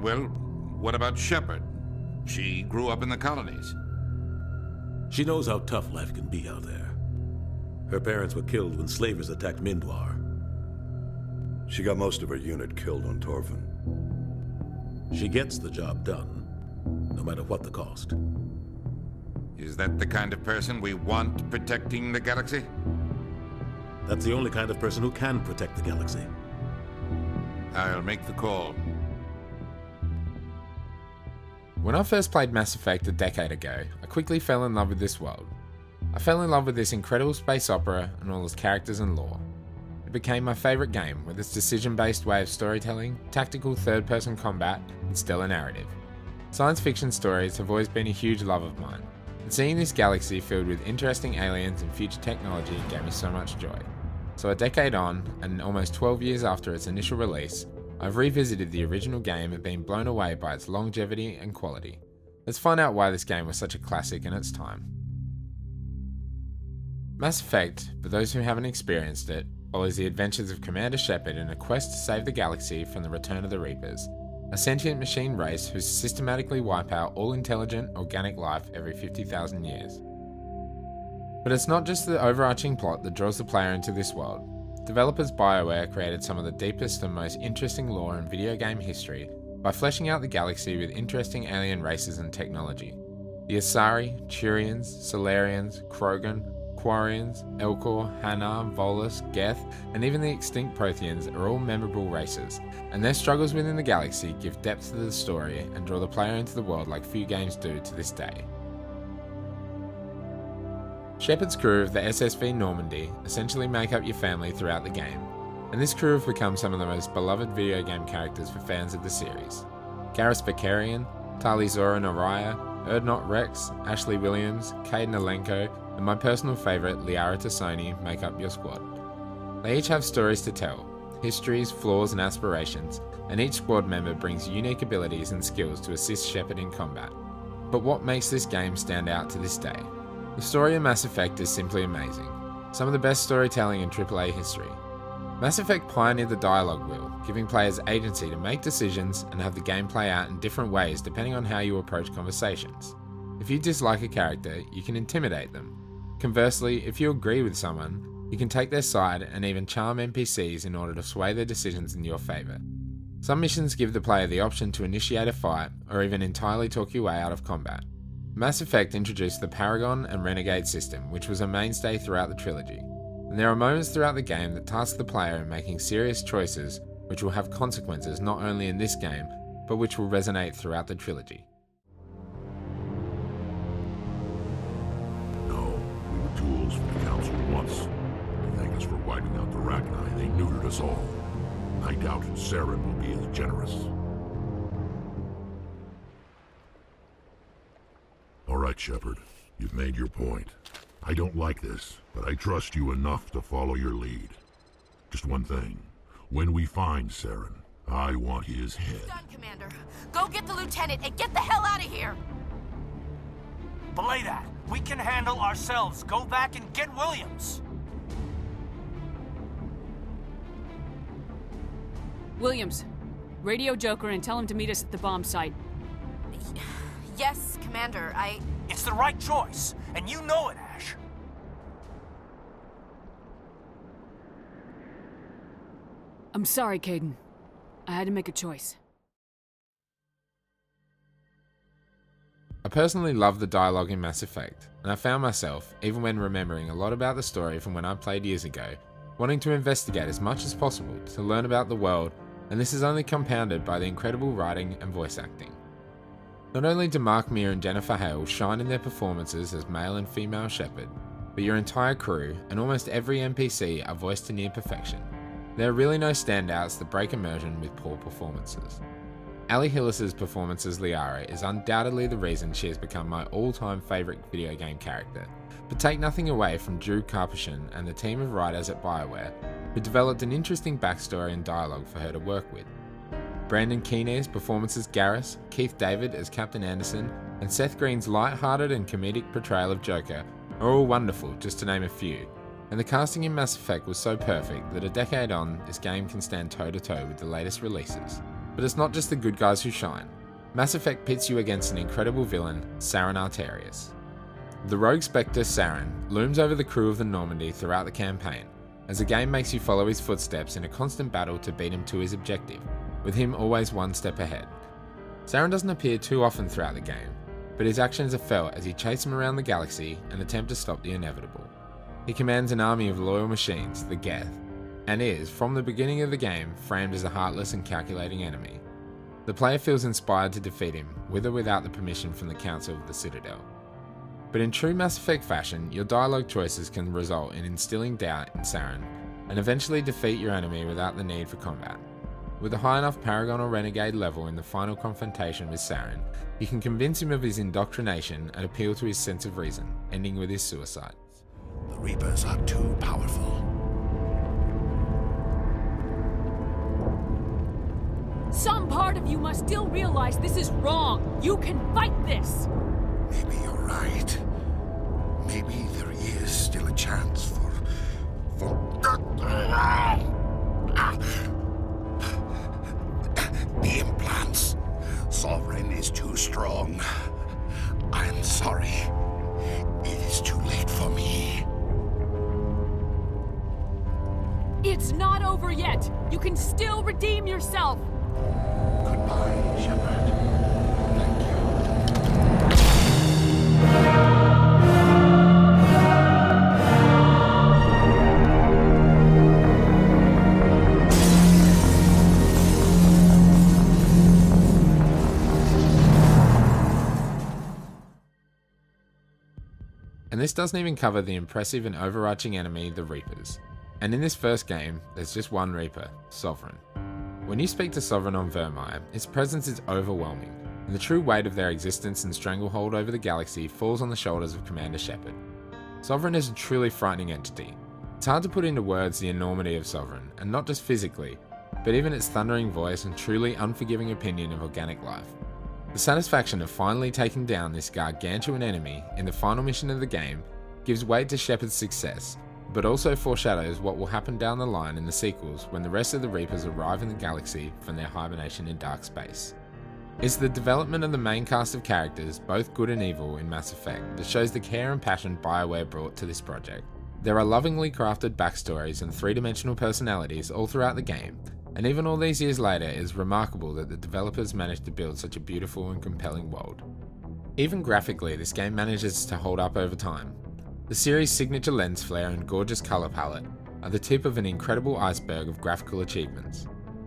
Well, what about Shepard? She grew up in the colonies. She knows how tough life can be out there. Her parents were killed when slavers attacked Mindwar. She got most of her unit killed on Torfin. She gets the job done, no matter what the cost. Is that the kind of person we want protecting the galaxy? That's the only kind of person who can protect the galaxy. I'll make the call. When I first played Mass Effect a decade ago, I quickly fell in love with this world. I fell in love with this incredible space opera and all its characters and lore. It became my favourite game with its decision-based way of storytelling, tactical third-person combat, and stellar narrative. Science fiction stories have always been a huge love of mine, and seeing this galaxy filled with interesting aliens and future technology gave me so much joy. So a decade on, and almost 12 years after its initial release, I've revisited the original game and been blown away by its longevity and quality. Let's find out why this game was such a classic in its time. Mass Effect, for those who haven't experienced it, follows the adventures of Commander Shepard in a quest to save the galaxy from the return of the Reapers, a sentient machine race who systematically wipe out all intelligent, organic life every 50,000 years. But it's not just the overarching plot that draws the player into this world. Developers Bioware created some of the deepest and most interesting lore in video game history by fleshing out the galaxy with interesting alien races and technology. The Asari, Turians, Solarians, Krogan, Quarians, Elcor, Hanar, Volus, Geth, and even the extinct Protheans are all memorable races, and their struggles within the galaxy give depth to the story and draw the player into the world like few games do to this day. Shepard's crew of the SSV Normandy essentially make up your family throughout the game, and this crew have become some of the most beloved video game characters for fans of the series. Garrus Vakarian, Tali Zora Naraya, Erdnot Rex, Ashley Williams, Caden Alenko, and my personal favourite Liara Tassoni make up your squad. They each have stories to tell, histories, flaws and aspirations, and each squad member brings unique abilities and skills to assist Shepard in combat. But what makes this game stand out to this day? The story of Mass Effect is simply amazing. Some of the best storytelling in AAA history. Mass Effect pioneered the dialogue wheel, giving players agency to make decisions and have the game play out in different ways depending on how you approach conversations. If you dislike a character, you can intimidate them. Conversely, if you agree with someone, you can take their side and even charm NPCs in order to sway their decisions in your favour. Some missions give the player the option to initiate a fight or even entirely talk your way out of combat. Mass Effect introduced the Paragon and Renegade system, which was a mainstay throughout the trilogy, and there are moments throughout the game that task the player in making serious choices which will have consequences not only in this game, but which will resonate throughout the trilogy. No, we were tools for the Council once. To thank us for wiping out the Rachni, they neutered us all. I doubt Saren will be as generous. All right, Shepard. You've made your point. I don't like this, but I trust you enough to follow your lead. Just one thing. When we find Saren, I want his head. Done, Commander. Go get the lieutenant and get the hell out of here! Belay that. We can handle ourselves. Go back and get Williams. Williams, radio Joker and tell him to meet us at the bomb site. Yes, Commander, It's the right choice, and you know it, Ash. I'm sorry, Caden. I had to make a choice. I personally love the dialogue in Mass Effect, and I found myself, even when remembering a lot about the story from when I played years ago, wanting to investigate as much as possible to learn about the world, and this is only compounded by the incredible writing and voice acting. Not only do Mark Meer and Jennifer Hale shine in their performances as male and female Shepard, but your entire crew and almost every NPC are voiced to near perfection. There are really no standouts that break immersion with poor performances. Ali Hillis's performance as Liara is undoubtedly the reason she has become my all-time favourite video game character, but take nothing away from Drew Karpyshyn and the team of writers at Bioware, who developed an interesting backstory and dialogue for her to work with. Brandon Keener's performance as Garrus, Keith David as Captain Anderson, and Seth Green's light-hearted and comedic portrayal of Joker are all wonderful, just to name a few, and the casting in Mass Effect was so perfect that a decade on, this game can stand toe-to-toe with the latest releases. But it's not just the good guys who shine. Mass Effect pits you against an incredible villain, Saren Arterius. The rogue Spectre Saren looms over the crew of the Normandy throughout the campaign, as the game makes you follow his footsteps in a constant battle to beat him to his objective, with him always one step ahead. Saren doesn't appear too often throughout the game, but his actions are felt as he chases him around the galaxy and attempt to stop the inevitable. He commands an army of loyal machines, the Geth, and is, from the beginning of the game, framed as a heartless and calculating enemy. The player feels inspired to defeat him, with or without the permission from the Council of the Citadel. But in true Mass Effect fashion, your dialogue choices can result in instilling doubt in Saren, and eventually defeat your enemy without the need for combat. With a high enough Paragon or Renegade level in the final confrontation with Saren, you can convince him of his indoctrination and appeal to his sense of reason, ending with his suicide. The Reapers are too powerful. Some part of you must still realize this is wrong. You can fight this. Maybe you're right. Maybe there is still a chance for... The implants. Sovereign is too strong. I'm sorry. It is too late for me. It's not over yet. You can still redeem yourself. Goodbye, Shepard. Thank you. And this doesn't even cover the impressive and overarching enemy, the Reapers. And in this first game, there's just one Reaper, Sovereign. When you speak to Sovereign on Virmire, its presence is overwhelming, and the true weight of their existence and stranglehold over the galaxy falls on the shoulders of Commander Shepard. Sovereign is a truly frightening entity. It's hard to put into words the enormity of Sovereign, and not just physically, but even its thundering voice and truly unforgiving opinion of organic life. The satisfaction of finally taking down this gargantuan enemy in the final mission of the game gives weight to Shepard's success, but also foreshadows what will happen down the line in the sequels when the rest of the Reapers arrive in the galaxy from their hibernation in dark space. It's the development of the main cast of characters, both good and evil, in Mass Effect that shows the care and passion Bioware brought to this project. There are lovingly crafted backstories and three-dimensional personalities all throughout the game, and even all these years later, it is remarkable that the developers managed to build such a beautiful and compelling world. Even graphically, this game manages to hold up over time. The series' signature lens flare and gorgeous colour palette are the tip of an incredible iceberg of graphical achievements.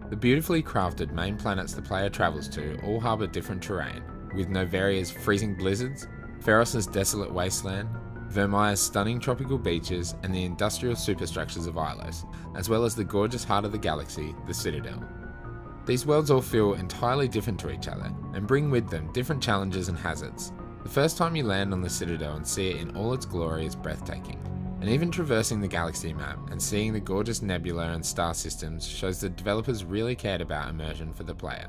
The beautifully crafted main planets the player travels to all harbour different terrain, with Novaria's freezing blizzards, Feros's desolate wasteland, Virmire's stunning tropical beaches, and the industrial superstructures of Ilos, as well as the gorgeous heart of the galaxy, the Citadel. These worlds all feel entirely different to each other, and bring with them different challenges and hazards. The first time you land on the Citadel and see it in all its glory is breathtaking, and even traversing the galaxy map and seeing the gorgeous nebula and star systems shows that developers really cared about immersion for the player.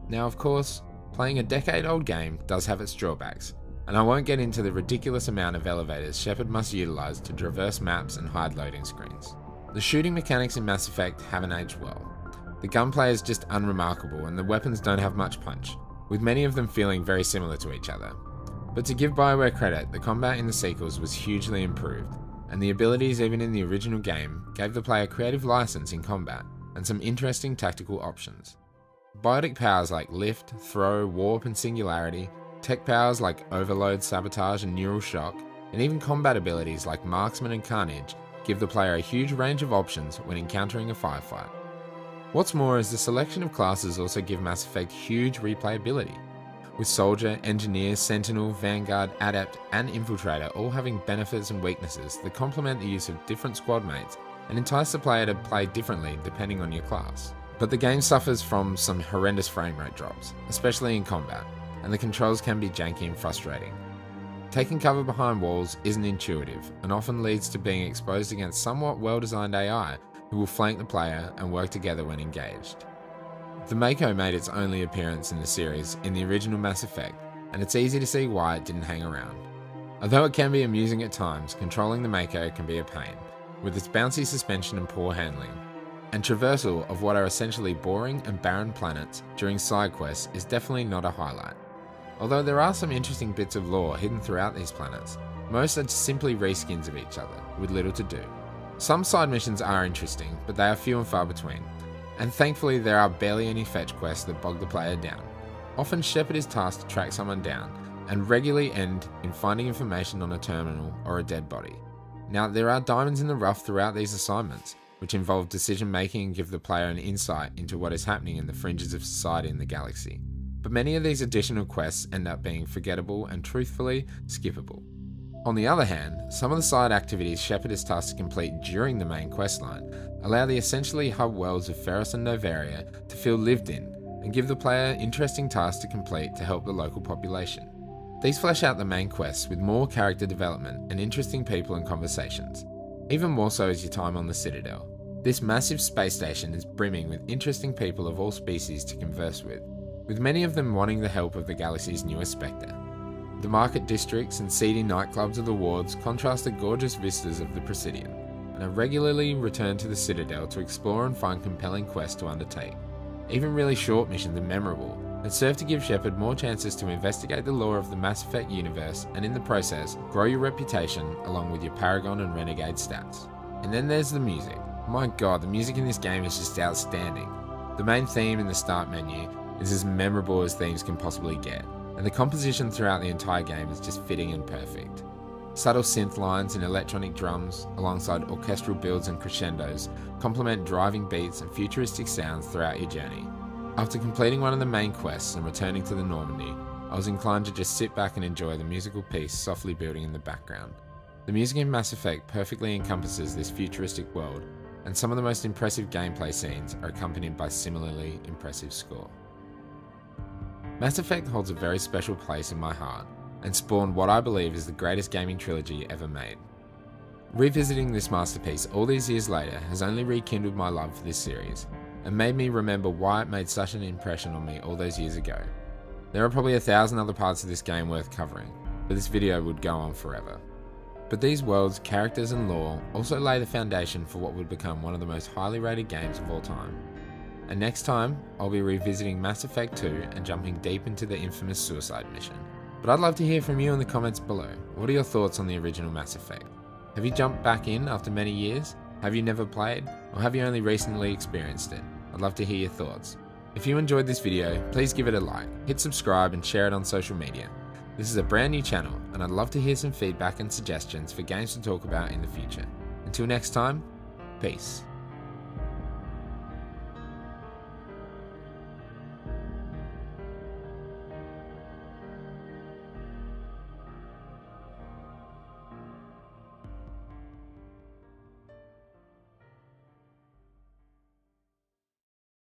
Now of course, playing a decade-old game does have its drawbacks, and I won't get into the ridiculous amount of elevators Shepard must utilise to traverse maps and hide loading screens. The shooting mechanics in Mass Effect haven't aged well. The gunplay is just unremarkable and the weapons don't have much punch, with many of them feeling very similar to each other. But to give Bioware credit, the combat in the sequels was hugely improved, and the abilities even in the original game gave the player creative license in combat, and some interesting tactical options. Biotic powers like lift, throw, warp and singularity, tech powers like overload, sabotage and neural shock, and even combat abilities like marksman and carnage give the player a huge range of options when encountering a firefight. What's more is the selection of classes also give Mass Effect huge replayability, with Soldier, Engineer, Sentinel, Vanguard, Adept and Infiltrator all having benefits and weaknesses that complement the use of different squad mates and entice the player to play differently depending on your class. But the game suffers from some horrendous frame rate drops, especially in combat, and the controls can be janky and frustrating. Taking cover behind walls isn't intuitive and often leads to being exposed against somewhat well-designed AI who will flank the player and work together when engaged. The Mako made its only appearance in the series in the original Mass Effect, and it's easy to see why it didn't hang around. Although it can be amusing at times, controlling the Mako can be a pain, with its bouncy suspension and poor handling. and traversal of what are essentially boring and barren planets during side quests is definitely not a highlight. Although there are some interesting bits of lore hidden throughout these planets, most are simply reskins of each other, with little to do. Some side missions are interesting, but they are few and far between, and thankfully there are barely any fetch quests that bog the player down. Often Shepard is tasked to track someone down, and regularly end in finding information on a terminal or a dead body. Now, there are diamonds in the rough throughout these assignments, which involve decision making and give the player an insight into what is happening in the fringes of society in the galaxy. But many of these additional quests end up being forgettable and truthfully skippable. On the other hand, some of the side activities Shepard is tasked to complete during the main questline allow the essentially hub worlds of Ferris and Novaria to feel lived in and give the player interesting tasks to complete to help the local population. These flesh out the main quests with more character development and interesting people and conversations, even more so as your time on the Citadel. This massive space station is brimming with interesting people of all species to converse with many of them wanting the help of the galaxy's newest Spectre. The market districts and seedy nightclubs of the wards contrast the gorgeous vistas of the Presidium, and I regularly return to the Citadel to explore and find compelling quests to undertake. Even really short missions are memorable, and serve to give Shepard more chances to investigate the lore of the Mass Effect universe and in the process, grow your reputation along with your Paragon and Renegade stats. And then there's the music. My god, the music in this game is just outstanding. The main theme in the start menu is as memorable as themes can possibly get, and the composition throughout the entire game is just fitting and perfect. Subtle synth lines and electronic drums, alongside orchestral builds and crescendos, complement driving beats and futuristic sounds throughout your journey. After completing one of the main quests and returning to the Normandy, I was inclined to just sit back and enjoy the musical piece softly building in the background. The music in Mass Effect perfectly encompasses this futuristic world, and some of the most impressive gameplay scenes are accompanied by similarly impressive score. Mass Effect holds a very special place in my heart, and spawned what I believe is the greatest gaming trilogy ever made. Revisiting this masterpiece all these years later has only rekindled my love for this series, and made me remember why it made such an impression on me all those years ago. There are probably 1,000 other parts of this game worth covering, but this video would go on forever. But these worlds, characters and lore also lay the foundation for what would become one of the most highly rated games of all time. And next time, I'll be revisiting Mass Effect 2 and jumping deep into the infamous suicide mission. But I'd love to hear from you in the comments below. What are your thoughts on the original Mass Effect? Have you jumped back in after many years? Have you never played? Or have you only recently experienced it? I'd love to hear your thoughts. If you enjoyed this video, please give it a like, hit subscribe and share it on social media. This is a brand new channel and I'd love to hear some feedback and suggestions for games to talk about in the future. Until next time, peace.